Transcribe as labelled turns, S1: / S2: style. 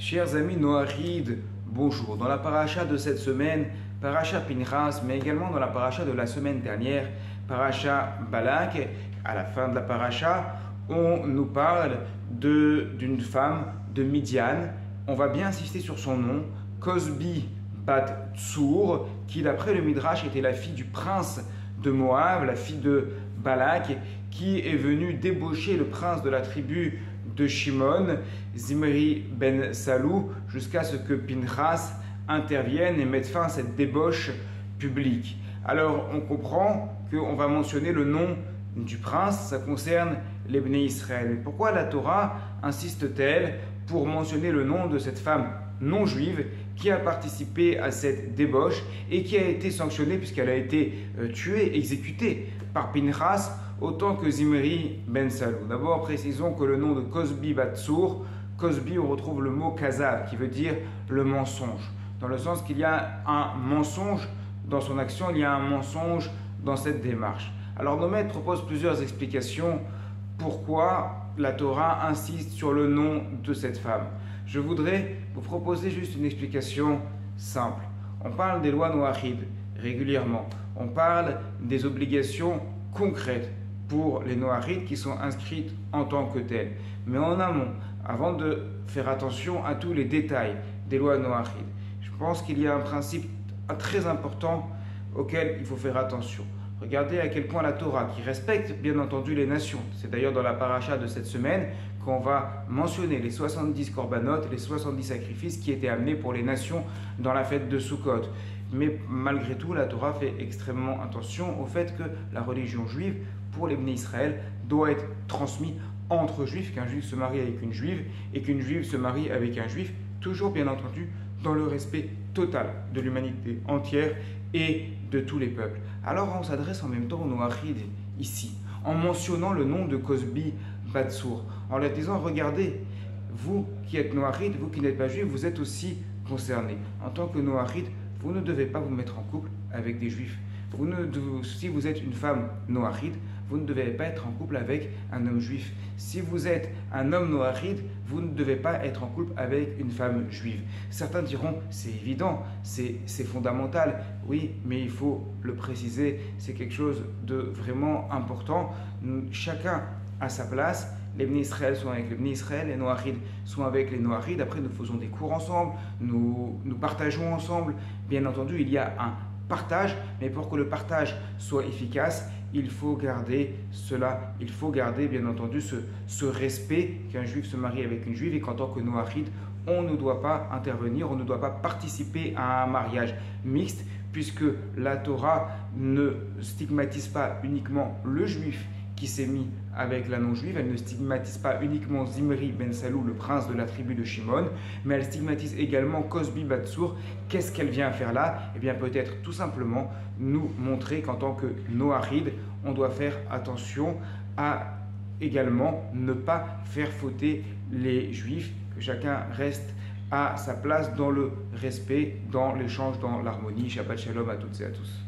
S1: Chers amis Noachide, bonjour. Dans la paracha de cette semaine, paracha Pinchas, mais également dans la paracha de la semaine dernière, paracha Balak, à la fin de la paracha, on nous parle d'une femme de Midian. On va bien insister sur son nom, Cosbi Bat Tsour, qui d'après le Midrash était la fille du prince de Moab, la fille de Balak, qui est venue débaucher le prince de la tribu de Shimon, Zimri ben Salou, jusqu'à ce que Pinchas intervienne et mette fin à cette débauche publique. Alors on comprend qu'on va mentionner le nom du prince, ça concerne les Bnei Israël. Mais pourquoi la Torah insiste-t-elle pour mentionner le nom de cette femme non juive qui a participé à cette débauche et qui a été sanctionnée puisqu'elle a été tuée, exécutée par Pinchas autant que Zimri ben Salou. D'abord précisons que le nom de Cosbi Bat Tsour, Cosbi on retrouve le mot kazav qui veut dire le mensonge, dans le sens qu'il y a un mensonge dans son action, il y a un mensonge dans cette démarche. Alors nos maîtres proposent plusieurs explications pourquoi la Torah insiste sur le nom de cette femme. Je voudrais vous proposer juste une explication simple. On parle des lois noachides régulièrement. On parle des obligations concrètes pour les noachides qui sont inscrites en tant que telles. Mais en amont, avant de faire attention à tous les détails des lois noachides, je pense qu'il y a un principe très important auquel il faut faire attention. Regardez à quel point la Torah, qui respecte bien entendu les nations, c'est d'ailleurs dans la paracha de cette semaine qu'on va mentionner les 70 korbanot, les 70 sacrifices qui étaient amenés pour les nations dans la fête de Sukkot. Mais malgré tout, la Torah fait extrêmement attention au fait que la religion juive, pour les Bnei Israël, doit être transmise entre juifs, qu'un juif se marie avec une juive et qu'une juive se marie avec un juif, toujours bien entendu dans le respect total de l'humanité entière et de tous les peuples. Alors on s'adresse en même temps aux Noachides ici, en mentionnant le nom de Cosbi Bat Tsour, en leur disant, regardez, vous qui êtes Noachide, vous qui n'êtes pas juif, vous êtes aussi concernés. En tant que Noachide, vous ne devez pas vous mettre en couple avec des juifs. Si vous êtes une femme Noachide, vous ne devez pas être en couple avec un homme juif. Si vous êtes un homme Noachide, vous ne devez pas être en couple avec une femme juive. Certains diront, c'est évident, c'est fondamental. Oui, mais il faut le préciser, c'est quelque chose de vraiment important. Chacun a sa place. Les Bnei Israël sont avec les Bnei Israël, les Noachides sont avec les Noachides. Après, nous faisons des cours ensemble, nous partageons ensemble. Bien entendu, il y a un partage, mais pour que le partage soit efficace, il faut garder cela, il faut garder bien entendu ce respect qu'un juif se marie avec une juive et qu'en tant que Noachide, on ne doit pas intervenir, on ne doit pas participer à un mariage mixte puisque la Torah ne stigmatise pas uniquement le juif qui s'est mis avec la non-juive, elle ne stigmatise pas uniquement Zimri ben Salou, le prince de la tribu de Shimon, mais elle stigmatise également Cosbi Bat Tsour. Qu'est-ce qu'elle vient faire là? Eh bien peut-être tout simplement nous montrer qu'en tant que Noachide, on doit faire attention à également ne pas faire fauter les juifs, que chacun reste à sa place dans le respect, dans l'échange, dans l'harmonie. Shabbat Shalom à toutes et à tous.